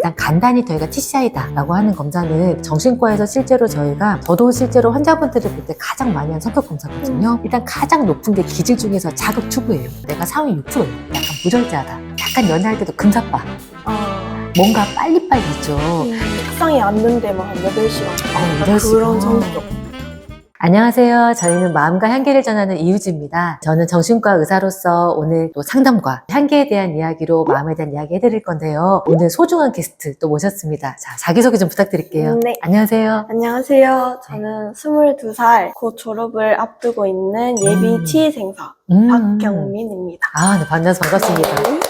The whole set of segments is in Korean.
일단 간단히 저희가 TCI다라고 하는 검사는 정신과에서 실제로 저도 실제로 환자분들을 볼 때 가장 많이 하는 성격 검사거든요. 일단 가장 높은 게 기질 중에서 자극 추구예요. 내가 상위 6%예요. 약간 부절제하다. 약간 연애할 때도 금사빠. 뭔가 빨리빨리 있죠. 책상에 앉는데 막 8시간. 8시간. 그런 성격. 안녕하세요. 저희는 마음과 향기를 전하는 이유지입니다. 저는 정신과 의사로서 오늘 또 상담과 향기에 대한 이야기로 마음에 대한 이야기 해드릴 건데요. 오늘 소중한 게스트 또 모셨습니다. 자, 자기소개 좀 부탁드릴게요. 네. 안녕하세요. 안녕하세요. 저는 22살 곧 졸업을 앞두고 있는 예비 치의생사 박경민입니다. 네, 반갑습니다. 네.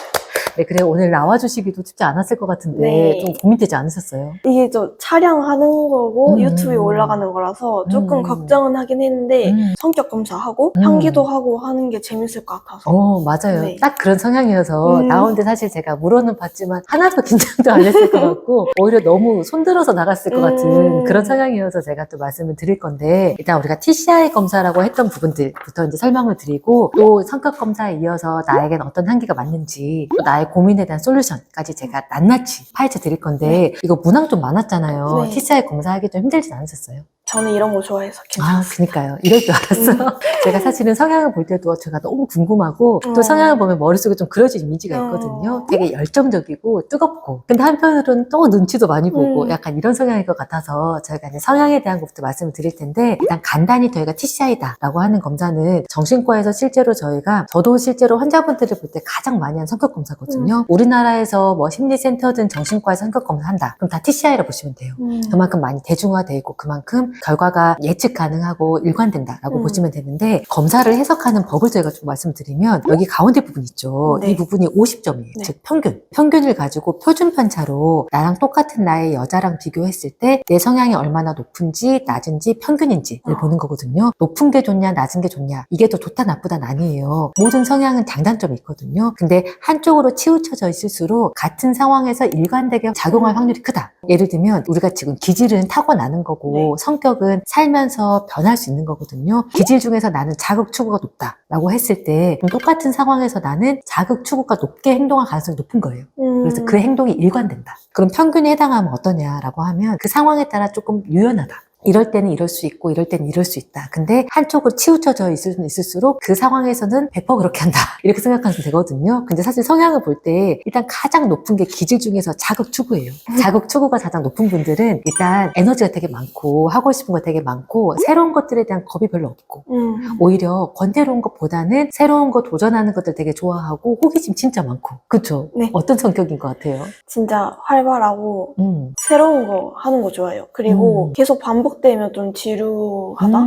네, 그래 오늘 나와주시기도 쉽지 않았을 것 같은데 네. 좀 고민되지 않으셨어요? 이게 저 촬영하는 거고 유튜브에 올라가는 거라서 조금 걱정은 하긴 했는데 성격 검사하고 향기도 하고 하는 게 재밌을 것 같아서. 맞아요. 네. 딱 그런 성향이어서 나오는데 사실 제가 물어는 봤지만 하나도 긴장도 안 했을 것 같고 오히려 너무 손들어서 나갔을 것 같은 그런 성향이어서 제가 또 말씀을 드릴 건데, 일단 우리가 TCI 검사라고 했던 부분들부터 이제 설명을 드리고, 또 성격 검사에 이어서 나에겐 어떤 향기가 맞는지, 또 나의 고민에 대한 솔루션까지 제가 낱낱이 파헤쳐 드릴 건데, 이거 문항 좀 많았잖아요. 네. TCI 검사하기 좀 힘들진 않으셨어요? 저는 이런 거 좋아해서 괜찮았어요. 그니까요. 이럴 줄 알았어. 제가 사실은 성향을 볼 때도 제가 너무 궁금하고, 또 성향을 보면 머릿속에 좀 그려진 이미지가 있거든요. 되게 열정적이고 뜨겁고, 근데 한편으로는 또 눈치도 많이 보고 약간 이런 성향일 것 같아서 저희가 이제 성향에 대한 것부터 말씀을 드릴 텐데, 일단 간단히 저희가 TCI다라고 하는 검사는 정신과에서 실제로 저도 실제로 환자분들을 볼 때 가장 많이 하는 성격 검사거든요. 우리나라에서 뭐 심리센터든 정신과에서 성격 검사한다. 그럼 다 TCI라 보시면 돼요. 그만큼 많이 대중화되어 있고 그만큼 결과가 예측 가능하고 일관된다라고 보시면 되는데, 검사를 해석하는 법을 저희가 좀 말씀드리면 여기 가운데 부분 있죠. 네. 이 부분이 50점이에요. 네. 즉 평균을 가지고 표준 편차로 나랑 똑같은 나이의 여자랑 비교했을 때 내 성향이 얼마나 높은지 낮은지 평균인지를 보는 거거든요. 높은 게 좋냐 낮은 게 좋냐, 이게 더 좋다 나쁘다는 아니에요. 모든 성향은 장단점이 있거든요. 근데 한쪽으로 치우쳐져 있을수록 같은 상황에서 일관되게 작용할 확률이 크다. 예를 들면 우리가 지금 기질은 타고나는 거고 성격은 살면서 변할 수 있는 거거든요. 기질 중에서 나는 자극 추구가 높다라고 했을 때 똑같은 상황에서 나는 자극 추구가 높게 행동할 가능성이 높은 거예요. 그래서 그 행동이 일관된다. 그럼 평균에 해당하면 어떠냐라고 하면 그 상황에 따라 조금 유연하다. 이럴 때는 이럴 수 있고 이럴 때는 이럴 수 있다. 근데 한쪽으로 치우쳐져 있을수록 그 상황에서는 100% 그렇게 한다. 이렇게 생각하면 되거든요. 근데 사실 성향을 볼 때 일단 가장 높은 게 기질 중에서 자극 추구예요. 자극 추구가 가장 높은 분들은 일단 에너지가 되게 많고 하고 싶은 거 되게 많고 새로운 것들에 대한 겁이 별로 없고 오히려 권태로운 것보다는 새로운 거 도전하는 것들 되게 좋아하고 호기심 진짜 많고. 그쵸? 네. 어떤 성격인 것 같아요? 진짜 활발하고 새로운 거 하는 거 좋아해요. 그리고 계속 반복되면 좀 지루하다?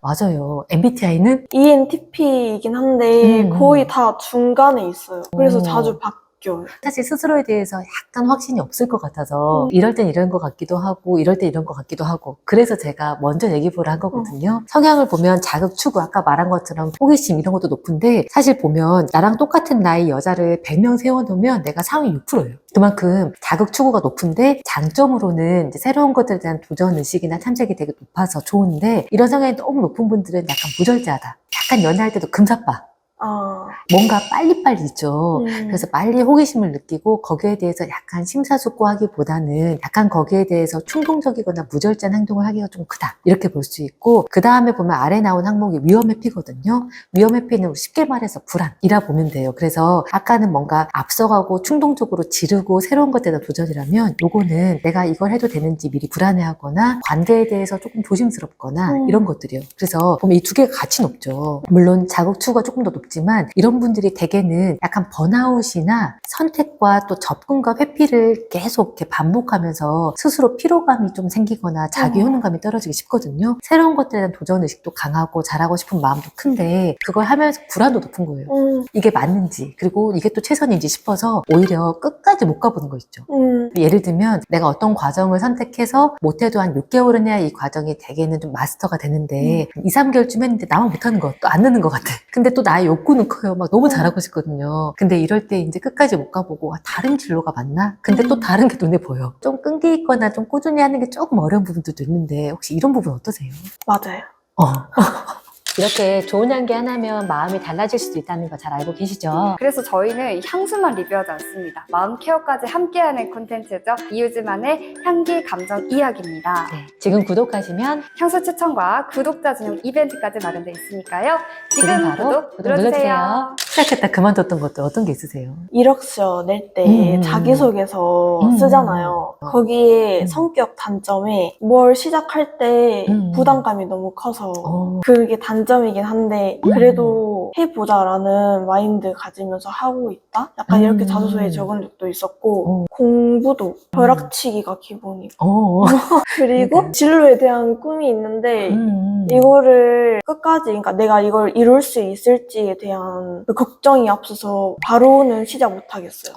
맞아요. MBTI는? ENTP이긴 한데 거의 다 중간에 있어요. 그래서 자주 바뀌어요. 사실 스스로에 대해서 약간 확신이 없을 것 같아서 이럴 땐 이런 것 같기도 하고 이럴 땐 이런 것 같기도 하고, 그래서 제가 먼저 얘기를 한 거거든요. 성향을 보면 자극 추구, 아까 말한 것처럼 호기심 이런 것도 높은데, 사실 보면 나랑 똑같은 나이 여자를 100명 세워놓으면 내가 상위 6%예요. 그만큼 자극 추구가 높은데 장점으로는 이제 새로운 것들에 대한 도전 의식이나 탐색이 되게 높아서 좋은데, 이런 성향이 너무 높은 분들은 약간 부절제하다. 약간 연애할 때도 금사빠. 뭔가 빨리빨리 있죠. 그래서 빨리 호기심을 느끼고 거기에 대해서 약간 심사숙고하기보다는 약간 거기에 대해서 충동적이거나 무절제한 행동을 하기가 좀 크다. 이렇게 볼 수 있고, 그 다음에 보면 아래 나온 항목이 위험회피거든요. 위험회피는 쉽게 말해서 불안이라 보면 돼요. 그래서 아까는 뭔가 앞서가고 충동적으로 지르고 새로운 것에 대한 도전이라면, 요거는 내가 이걸 해도 되는지 미리 불안해하거나 관계에 대해서 조금 조심스럽거나 이런 것들이요. 그래서 보면 이 두 개가 같이 높죠. 물론 자극 추구가 조금 더 높지만 이런 분들이 대개는 약간 번아웃이나 선택과 또 접근과 회피를 계속 이렇게 반복하면서 스스로 피로감이 좀 생기거나 자기 효능감이 떨어지기 쉽거든요. 새로운 것들에 대한 도전 의식도 강하고 잘하고 싶은 마음도 큰데 그걸 하면서 불안도 높은 거예요. 이게 맞는지, 그리고 이게 또 최선인지 싶어서 오히려 끝까지 못 가보는 거 있죠. 예를 들면 내가 어떤 과정을 선택해서 못해도 한 6개월은 해야 이 과정이 대개는 좀 마스터가 되는데 2, 3개월쯤 했는데 나만 못하는 거, 또 안 느는 것 같아. 근데 또 나의 욕구는 커요. 막 너무 잘하고 싶거든요. 근데 이럴 때 이제 끝까지 못 가보고 다른 진로가 맞나? 근데 또 다른 게 눈에 보여. 좀 끈기 있거나 좀 꾸준히 하는 게 조금 어려운 부분도 있는데 혹시 이런 부분 어떠세요? 맞아요. 이렇게 좋은 향기 하나면 마음이 달라질 수도 있다는 거 잘 알고 계시죠? 그래서 저희는 향수만 리뷰하지 않습니다. 마음 케어까지 함께하는 콘텐츠죠. 이유즈만의 향기 감정 이야기입니다. 네, 지금 구독하시면 향수 추천과 구독자 전용 이벤트까지 마련되어 있으니까요. 지금 바로 구독 눌러주세요. 시작했다 그만뒀던 것도 어떤 게 있으세요? 이력서 낼 때 음. 자기소개서 음. 쓰잖아요. 거기에 성격 단점에 뭘 시작할 때 부담감이 너무 커서 그게 단점이긴 한데 그래도 해보자라는 마인드 가지면서 하고 있다? 약간 이렇게 자소서에 적은 적도 있었고 공부도 벼락치기가 기본이고 그리고 진로에 대한 꿈이 있는데 이거를 끝까지 그러니까 내가 이걸 이룰 수 있을지에 대한 그 걱정이 앞서서 바로는 시작 못 하겠어요.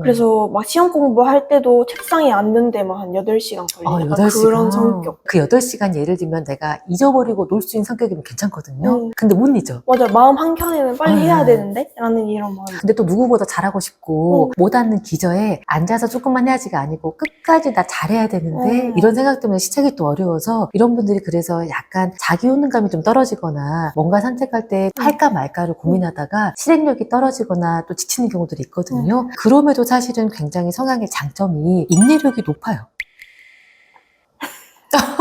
그래서 막 시험 공부할 때도 책상에 앉는 데만 한 8시간 걸리니까 8시간. 그런 성격. 그 8시간 예를 들면 내가 잊어버리고 놀 수 있는 성격이면 괜찮거든요. 근데 못 잊어. 맞아, 마음 한켠에는 빨리 해야 되는데? 라는 이런 마음. 근데 또 누구보다 잘하고 싶고 못 앉는 기저에 앉아서 조금만 해야지가 아니고 끝까지 나 잘해야 되는데 이런 생각 때문에 시작이 또 어려워서 이런 분들이 그래서 약간 자기 효능감이 좀 떨어지거나 뭔가 선택할 때 할까 말까를 고민하다가 실행력이 떨어지거나 또 지치는 경우들이 있거든요. 그럼에도 사실은 굉장히 성향의 장점이 인내력이 높아요.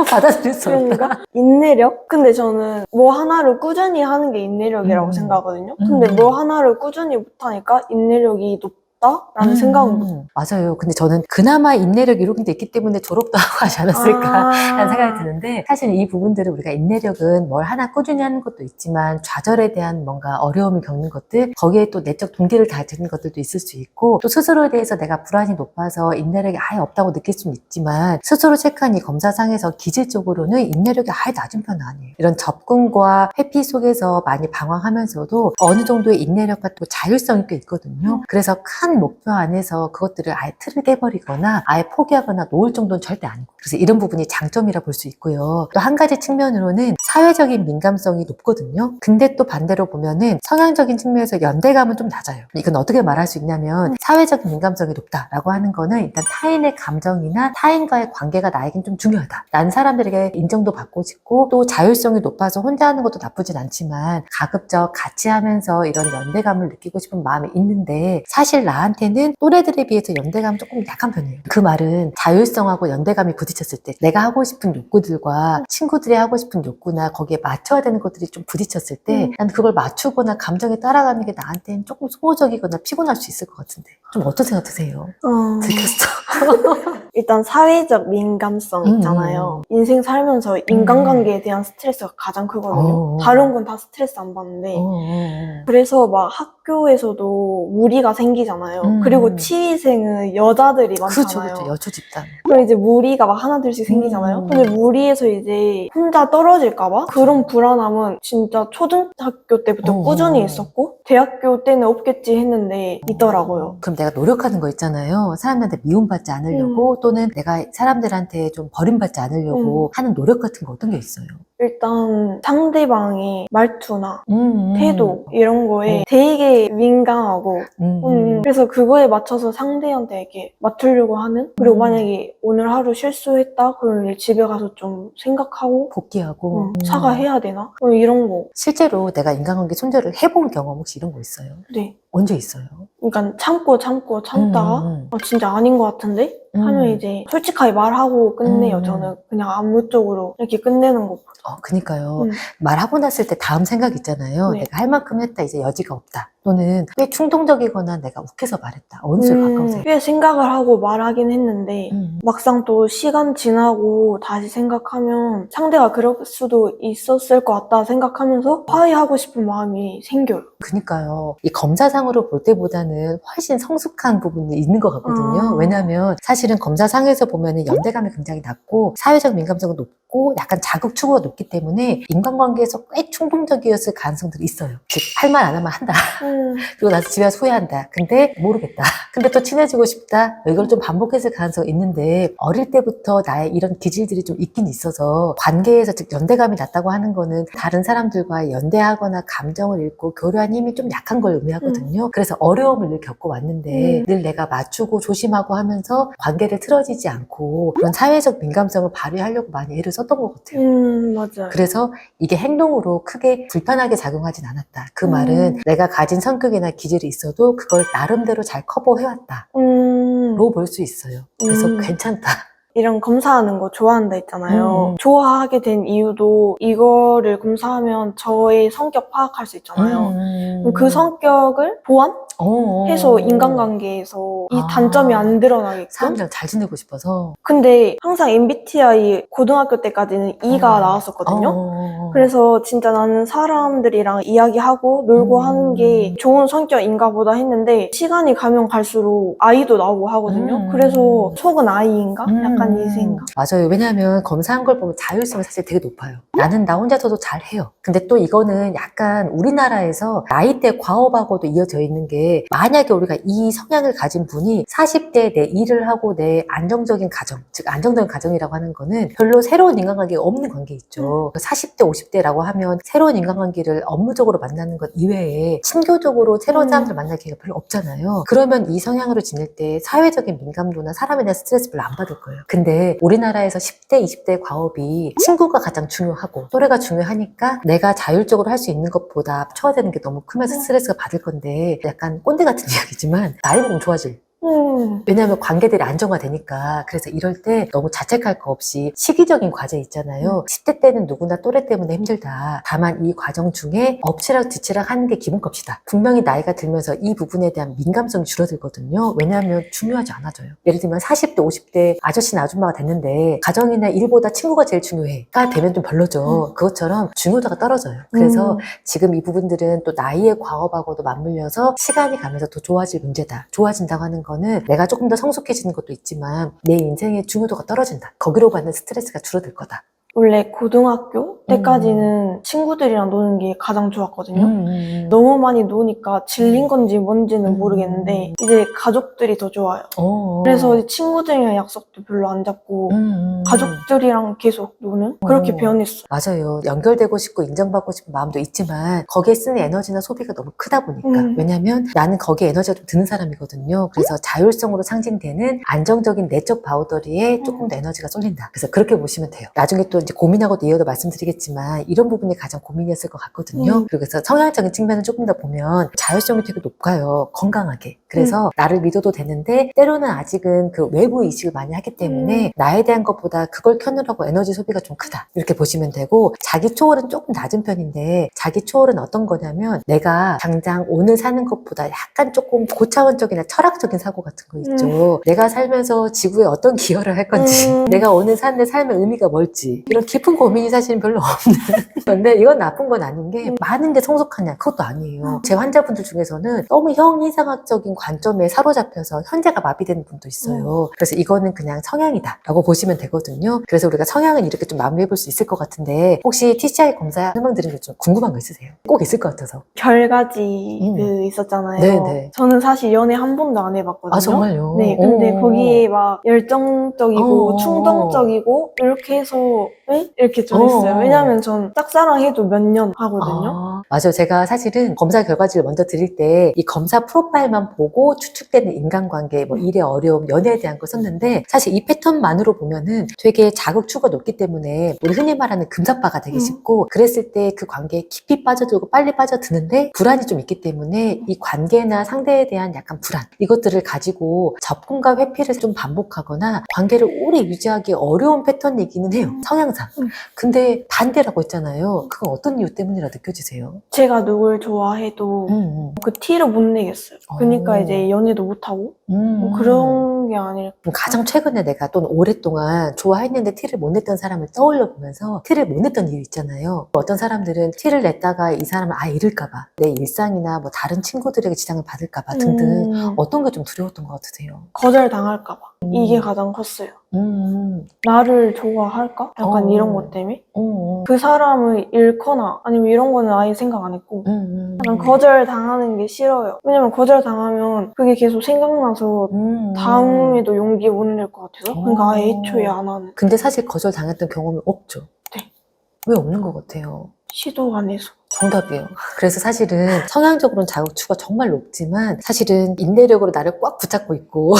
받아들일 수 없다. 그런가? 인내력? 근데 저는 뭐 하나를 꾸준히 하는 게 인내력이라고 생각하거든요. 근데 뭐 하나를 꾸준히 못하니까 인내력이 높다라는 생각은 못. 맞아요. 근데 저는 그나마 인내력 이런 게 있기 때문에 졸업도 하고 하지 않았을까라는 생각이 드는데 사실 이 부분들은 우리가 인내력은 뭘 하나 꾸준히 하는 것도 있지만 좌절에 대한 뭔가 어려움을 겪는 것들 거기에 또 내적 동기를 다지는 것들도 있을 수 있고 또 스스로에 대해서 내가 불안이 높아서 인내력이 아예 없다고 느낄 수는 있지만 스스로 체크한 이 검사상에서 기질적으로는 인내력이 아예 낮은 편은 아니에요. 이런 접근과 회피 속에서 많이 방황하면서도 어느 정도의 인내력과 또 자율성이 꽤 있거든요. 그래서 큰 목표 안에서 그것들을 아예 틀을 깨버리거나 아예 포기하거나 놓을 정도는 절대 아니고 그래서 이런 부분이 장점이라 볼 수 있고요. 또 한 가지 측면으로는 사회적인 민감성이 높거든요. 근데 또 반대로 보면은 성향적인 측면에서 연대감은 좀 낮아요. 이건 어떻게 말할 수 있냐면 사회적인 민감성이 높다라고 하는 거는 일단 타인의 감정이나 타인과의 관계가 나에겐 좀 중요하다. 난 사람들에게 인정도 받고 싶고 또 자율성이 높아서 혼자 하는 것도 나쁘진 않지만 가급적 같이 하면서 이런 연대감을 느끼고 싶은 마음이 있는데 사실 나한테는 또래들에 비해서 연대감이 조금 약한 편이에요. 그 말은 자율성하고 연대감이 부딪혔을 때 내가 하고 싶은 욕구들과 친구들이 하고 싶은 욕구나 거기에 맞춰야 되는 것들이 좀 부딪혔을 때 난 그걸 맞추거나 감정에 따라가는 게 나한테는 조금 소모적이거나 피곤할 수 있을 것 같은데 좀 어떤 생각 드세요? 들켰어. 일단 사회적 민감성 있잖아요. 인생 살면서 인간관계에 대한 스트레스가 가장 크거든요. 다른 건 다 스트레스 안 받는데 그래서 막 학교에서도 무리가 생기잖아요. 그리고 치위생은 여자들이 많잖아요. 그렇죠. 여초 집단. 그럼 이제 무리가 막 하나둘씩 생기잖아요. 근데 무리에서 이제 혼자 떨어질까봐 그런 불안함은 진짜 초등학교 때부터 꾸준히 있었고 대학교 때는 없겠지 했는데 있더라고요. 그럼 내가 노력하는 거 있잖아요. 사람들한테 미움받지 않으려고 또는 내가 사람들한테 좀 버림받지 않으려고 하는 노력 같은 거 어떤 게 있어요? 일단 상대방의 말투나 태도 이런 거에 되게 민감하고 그래서 그거에 맞춰서 상대한테 이렇게 맞추려고 하는 그리고 만약에 오늘 하루 실수했다 그러면 집에 가서 좀 생각하고 복귀하고 사과해야 되나? 이런 거. 실제로 내가 인간관계 손절을 해본 경험 혹시 이런 거 있어요? 네. 언제 있어요? 그러니까 참다가 진짜 아닌 것 같은데? 하면 이제 솔직하게 말하고 끝내요. 저는 그냥 아무쪽으로 이렇게 끝내는 거. 그니까요. 말하고 났을 때 다음 생각 있잖아요. 네. 내가 할 만큼 했다, 이제 여지가 없다. 또는 꽤 충동적이거나 내가 욱해서 말했다. 어느 쪽에 가까우세요? 꽤 생각을 하고 말하긴 했는데 막상 또 시간 지나고 다시 생각하면 상대가 그럴 수도 있었을 것 같다 생각하면서 화해하고 싶은 마음이 생겨요. 그니까요. 이 검사상으로 볼 때보다는 훨씬 성숙한 부분이 있는 것 같거든요. 왜냐하면 사실은 검사상에서 보면은 연대감이 굉장히 낮고 사회적 민감성은 높고 약간 자극 추구가 높기 때문에 인간관계에서 꽤 충동적이었을 가능성들이 있어요. 즉, 할 말 안 하면 한다. 그리고 나서 집에 와서 후회한다. 근데 모르겠다. 근데 또 친해지고 싶다. 이걸 좀 반복했을 가능성이 있는데 어릴 때부터 나의 이런 기질들이 좀 있긴 있어서 관계에서 즉 연대감이 낮다고 하는 거는 다른 사람들과 연대하거나 감정을 읽고 교류한 힘이 좀 약한 걸 의미하거든요. 그래서 어려움을 늘 겪어왔는데 늘 내가 맞추고 조심하고 하면서 관계를 틀어지지 않고 그런 사회적 민감성을 발휘하려고 많이 애를 썼던 것 같아요. 맞아요. 그래서 이게 행동으로 크게 불편하게 작용하진 않았다. 그 말은 내가 가진 성격이나 기질이 있어도 그걸 나름대로 잘 커버해왔다. 로 볼 수 있어요. 그래서 괜찮다. 이런 검사하는 거 좋아한다 했잖아요. 좋아하게 된 이유도 이거를 검사하면 저의 성격 파악할 수 있잖아요. 그럼 그 성격을 보완해서 인간관계에서 이 단점이 안 드러나게끔. 사람들이랑 잘 지내고 싶어서. 근데 항상 MBTI 고등학교 때까지는 E가 나왔었거든요. 그래서 진짜 나는 사람들이랑 이야기하고 놀고 하는 게 좋은 성격인가 보다 했는데 시간이 가면 갈수록 I도 나오고 하거든요. 그래서 속은 I인가? 약간 이 생각. 맞아요. 왜냐하면 검사한 걸 보면 자율성이 사실 되게 높아요. 나는 나 혼자서도 잘해요. 근데 또 이거는 약간 우리나라에서 나이대 과업하고도 이어져 있는 게 만약에 우리가 이 성향을 가진 분이 40대에 내 일을 하고 내 안정적인 가정, 즉 안정적인 가정이라고 하는 거는 별로 새로운 인간관계가 없는 관계 있죠. 40대, 50대라고 하면 새로운 인간관계를 업무적으로 만나는 것 이외에 친교적으로 새로운 사람들을 만날 기회가 별로 없잖아요. 그러면 이 성향으로 지낼 때 사회적인 민감도나 사람에 대한 스트레스 별로 안 받을 거예요. 근데 우리나라에서 10대, 20대 과업이 친구가 가장 중요하고 또래가 중요하니까 내가 자율적으로 할 수 있는 것보다 합쳐되는 게 너무 크면서 스트레스가 받을 건데 약간 꼰대 같은 이야기지만 나이 먹으면 좋아질. 왜냐하면 관계들이 안정화되니까. 그래서 이럴 때 너무 자책할 거 없이 시기적인 과제 있잖아요. 10대 때는 누구나 또래 때문에 힘들다. 다만 이 과정 중에 엎치락뒤치락 하는 게 기본값이다. 분명히 나이가 들면서 이 부분에 대한 민감성이 줄어들거든요. 왜냐하면 중요하지 않아져요. 예를 들면 40대, 50대 아저씨나 아줌마가 됐는데 가정이나 일보다 친구가 제일 중요해가 되면 좀 별로죠. 그것처럼 중요도가 떨어져요. 그래서 지금 이 부분들은 또 나이의 과업하고도 맞물려서 시간이 가면서 더 좋아질 문제다. 좋아진다고 하는 거는 내가 조금 더 성숙해지는 것도 있지만 내 인생의 중요도가 떨어진다. 거기로 받는 스트레스가 줄어들 거다. 원래 고등학교 때까지는 친구들이랑 노는 게 가장 좋았거든요. 너무 많이 노니까 질린 건지 뭔지는 모르겠는데 이제 가족들이 더 좋아요. 그래서 이제 친구들이랑 약속도 별로 안 잡고 가족들이랑 계속 노는 그렇게 변했어요. 맞아요. 연결되고 싶고 인정받고 싶은 마음도 있지만 거기에 쓰는 에너지나 소비가 너무 크다 보니까 왜냐면 나는 거기에 에너지가 좀 드는 사람이거든요. 그래서 자율성으로 상징되는 안정적인 내적 바우더리에 조금 더 에너지가 쏠린다. 그래서 그렇게 보시면 돼요. 나중에 또 이제 고민하고도 이어도 말씀드리겠지만 이런 부분이 가장 고민이었을 것 같거든요. 그래서 성향적인 측면을 조금 더 보면 자율성이 되게 높아요. 건강하게. 그래서 나를 믿어도 되는데 때로는 아직은 그 외부 이식을 많이 하기 때문에 나에 대한 것보다 그걸 켜느라고 에너지 소비가 좀 크다. 이렇게 보시면 되고 자기 초월은 조금 낮은 편인데 자기 초월은 어떤 거냐면 내가 당장 오늘 사는 것보다 약간 조금 고차원적이나 철학적인 사고 같은 거 있죠. 내가 살면서 지구에 어떤 기여를 할 건지 내가 오늘 사는 삶의 의미가 뭘지 이런 깊은 고민이 사실은 별로 없는 건데 이건 나쁜 건 아닌 게 많은 게 성숙하냐 그것도 아니에요. 제 환자분들 중에서는 너무 형이상학적인 관점에 사로잡혀서 현재가 마비되는 분도 있어요. 그래서 이거는 그냥 성향이다 라고 보시면 되거든요. 그래서 우리가 성향은 이렇게 좀 마무리해 볼 수 있을 것 같은데 혹시 TCI 검사 설명드린 게 좀 궁금한 거 있으세요? 꼭 있을 것 같아서. 별가지 그 있었잖아요. 네네. 저는 사실 연애 한 번도 안 해봤거든요. 아 정말요? 네, 근데 거기에 막 열정적이고 어. 충동적이고 이렇게 해서 왜? 이렇게 좀 했어요. 왜냐면 전 짝사랑해도 몇 년 하거든요. 맞아요. 제가 사실은 검사 결과지를 먼저 드릴 때 이 검사 프로파일만 보고 추측되는 인간관계, 뭐 일의 어려움, 연애에 대한 걸 썼는데 사실 이 패턴만으로 보면은 되게 자극추가 높기 때문에 우리 흔히 말하는 금사빠가 되기 쉽고 그랬을 때 그 관계에 깊이 빠져들고 빨리 빠져드는데 불안이 좀 있기 때문에 이 관계나 상대에 대한 약간 불안 이것들을 가지고 접근과 회피를 좀 반복하거나 관계를 오래 유지하기 어려운 패턴이기는 해요. 성향상. 근데 반대라고 했잖아요. 그건 어떤 이유 때문이라 느껴지세요? 제가 누굴 좋아해도 그 티를 못 내겠어요. 그러니까 이제 연애도 못하고 뭐 그런 게 아닐까. 그럼 가장 최근에 내가 또는 오랫동안 좋아했는데 티를 못 냈던 사람을 떠올려 보면서 티를 못 냈던 이유 있잖아요. 어떤 사람들은 티를 냈다가 이 사람을 일까봐 내 일상이나 뭐 다른 친구들에게 지장을 받을까봐 등등 어떤 게 좀 두려웠던 것 같으세요? 거절당할까봐. 이게 가장 컸어요. 나를 좋아할까? 약간 이런 것 때문에. 그 사람을 잃거나 아니면 이런 거는 아예 생각 안 했고 약간 거절당하는 게 싫어요. 왜냐면 거절당하면 그게 계속 생각나서 다음에도 용기 못 낼 것 같아서 그러니까 아예 애초에 안 하는. 근데 사실 거절당했던 경험이 없죠? 네. 왜 없는 것 같아요? 시도 안 해서. 정답이에요. 그래서 사실은 성향적으로는 자극추가 정말 높지만 사실은 인내력으로 나를 꽉 붙잡고 있고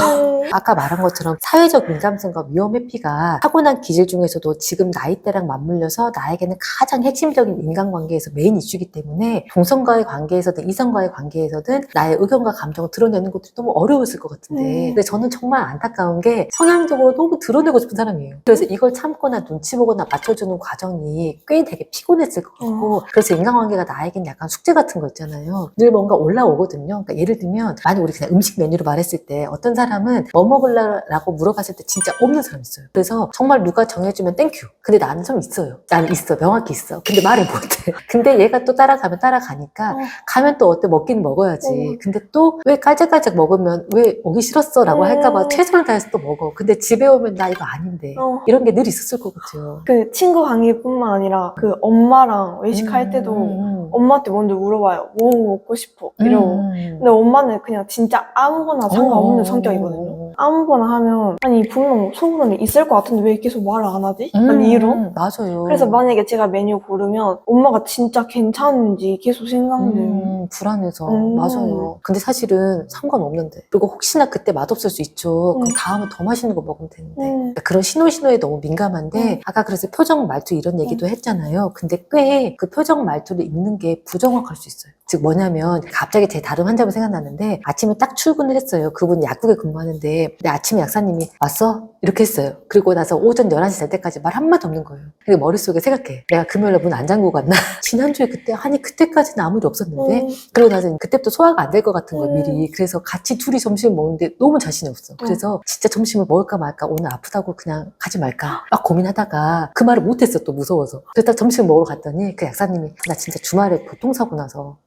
아까 말한 것처럼 사회적 민감성과 위험 회피가 타고난 기질 중에서도 지금 나이대랑 맞물려서 나에게는 가장 핵심적인 인간관계에서 메인 이슈이기 때문에 동성과의 관계에서든 이성과의 관계에서든 나의 의견과 감정을 드러내는 것도 너무 어려웠을 것 같은데 근데 저는 정말 안타까운 게 성향적으로 너무 드러내고 싶은 사람이에요. 그래서 이걸 참거나 눈치 보거나 맞춰주는 과정이 꽤 되게 피곤했을 것 같고 그래서 인간관계가 나에겐 약간 숙제 같은 거 있잖아요. 늘 뭔가 올라오거든요. 그러니까 예를 들면 만약 우리 그냥 음식 메뉴로 말했을 때 어떤 사람은 뭐 먹으려고 물어봤을 때 진짜 없는 사람이 있어요. 그래서 정말 누가 정해주면 땡큐. 근데 나는 좀 있어요. 나는 있어. 명확히 있어. 근데 말을 못해. 근데 얘가 또 따라가면 따라가니까 가면 또 어때? 먹긴 먹어야지. 근데 또 왜 깔짝깔짝 먹으면 왜 오기 싫었어? 라고 할까봐 최선을 다해서 또 먹어. 근데 집에 오면 나 이거 아닌데. 이런 게 늘 있었을 것 같아요. 그 친구 관계뿐만 아니라 그 엄마랑 외식할 때도 엄마한테 먼저 물어봐요. 뭐 먹고 싶어? 이러고. 근데 엄마는 그냥 진짜 아무거나 상관없는 성격이거든요. 아무거나 하면 아니 분명 속으로는 있을 것 같은데 왜 계속 말을 안 하지? 아니 이런? 맞아요. 그래서 만약에 제가 메뉴 고르면 엄마가 진짜 괜찮은지 계속 생각돼요. 불안해서 맞아요. 근데 사실은 상관없는데 그리고 혹시나 그때 맛없을 수 있죠. 그럼 다음에 더 맛있는 거 먹으면 되는데 그러니까 그런 신호에 너무 민감한데 아까 그래서 표정 말투 이런 얘기도 했잖아요. 근데 꽤 그 표정 말투를 읽는 게 부정확할 수 있어요. 즉 뭐냐면 갑자기 제 다른 환자분 생각났는데 아침에 딱 출근을 했어요. 그분 약국에 근무하는데 근데 아침에 약사님이 왔어? 이렇게 했어요. 그리고 나서 오전 11시 될 때까지 말 한마디 없는 거예요. 근데 머릿속에 생각해. 내가 금요일에 문 안 잠그고 갔나? 지난주에 그때 아니 그때까지는 아무 일 없었는데 그러고 나서 그때부터 소화가 안 될 것 같은 거예요 미리. 그래서 같이 둘이 점심을 먹는데 너무 자신이 없어. 그래서 진짜 점심을 먹을까 말까 오늘 아프다고 그냥 가지 말까 막 고민하다가 그 말을 못했어 또 무서워서. 그래서 딱 점심을 먹으러 갔더니 그 약사님이 나 진짜 주말에 교통사고 나서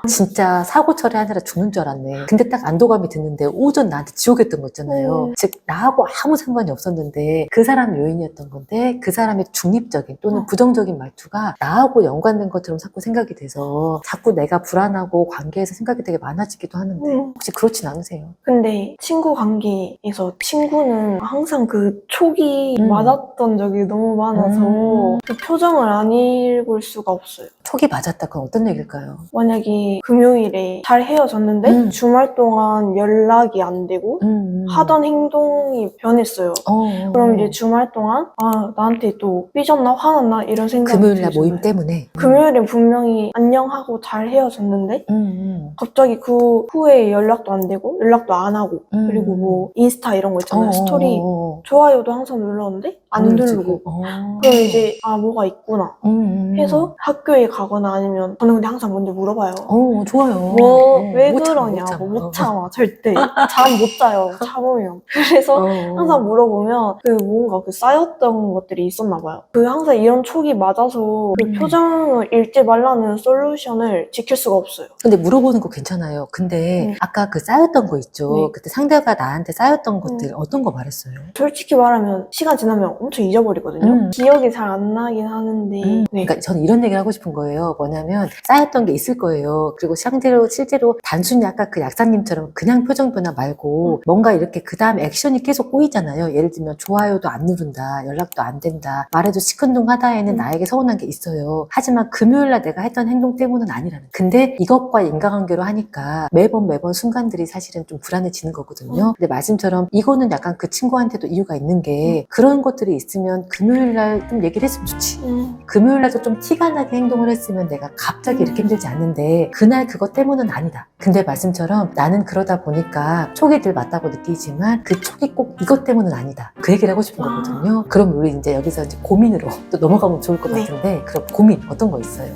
진짜 사고 처리하느라 죽는 줄 알았네. 근데 딱 안도감이 드는데 오전 나한테 지옥했던 거 있잖아요. 즉 나하고 아무 상관이 없었는데 그 사람 요인이었던 건데 그 사람의 중립적인 또는 부정적인 말투가 나하고 연관된 것처럼 자꾸 생각이 돼서 자꾸 내가 불안하고 관계에서 생각이 되게 많아지기도 하는데 혹시 그렇진 않으세요? 근데 친구 관계에서 친구는 항상 그 촉이 맞았던 적이 너무 많아서 그 표정을 안 읽을 수가 없어요. 촉이 맞았다. 그건 어떤 얘기일까요? 만약에 금요일에 잘 헤어졌는데 주말 동안 연락이 안 되고 하던 행동이 변했어요. 그럼 이제 주말 동안 아 나한테 또 삐졌나 화났나 이런 생각이 금요일날 들잖아요. 모임 때문에 금요일엔 분명히 안녕하고 잘 헤어졌는데 갑자기 그 후에 연락도 안 되고 연락도 안 하고 그리고 뭐 인스타 이런 거 있잖아요. 스토리 좋아요도 항상 눌렀는데 안 누르고 그럼 이제 아 뭐가 있구나 해서 학교에 가거나 아니면 저는 근데 항상 먼저 물어봐요. 좋아요. 뭐 왜 못 참아, 그러냐고 못 참아 절대 잠 못 자요 참으면. 그래서 항상 물어보면 그 뭔가 그 쌓였던 것들이 있었나 봐요. 그 항상 이런 촉이 맞아서 그 표정을 읽지 말라는 솔루션을 지킬 수가 없어요. 근데 물어보는 거 괜찮아요. 근데 아까 그 쌓였던 거 있죠. 그때 상대가 나한테 쌓였던 것들 어떤 거 말했어요? 솔직히 말하면 시간 지나면 엄청 잊어버리거든요. 기억이 잘 안 나긴 하는데 네. 그러니까 저는 이런 얘기를 하고 싶은 거예요. 뭐냐면 쌓였던 게 있을 거예요. 그리고 실제로 단순히 아까 그 약사님처럼 그냥 표정 변화 말고 뭔가 이렇게 그 다음 액션이 계속 꼬이잖아요. 예를 들면 좋아요도 안 누른다, 연락도 안 된다, 말해도 시큰둥하다에는 나에게 서운한 게 있어요. 하지만 금요일날 내가 했던 행동 때문은 아니라는. 근데 이것과 인과관계로 하니까 매번 순간들이 사실은 좀 불안해지는 거거든요. 근데 말씀처럼 이거는 약간 그 친구한테도 이유가 있는 게 그런 것들이 있으면 금요일날 좀 얘기를 했으면 좋지. 금요일날도 좀 티가 나게 행동을 했으면 내가 갑자기 이렇게 힘들지 않는데 그날 그것 때문은 아니다. 근데 말씀처럼 나는 그러다 보니까 촉이 들 맞다고 느끼지만 그 촉이 꼭 이것 때문은 아니다. 그 얘기를 하고 싶은 거거든요. 그럼 우리 이제 여기서 이제 고민으로 또 넘어가면 좋을 것 같은데 그럼 고민 어떤 거 있어요?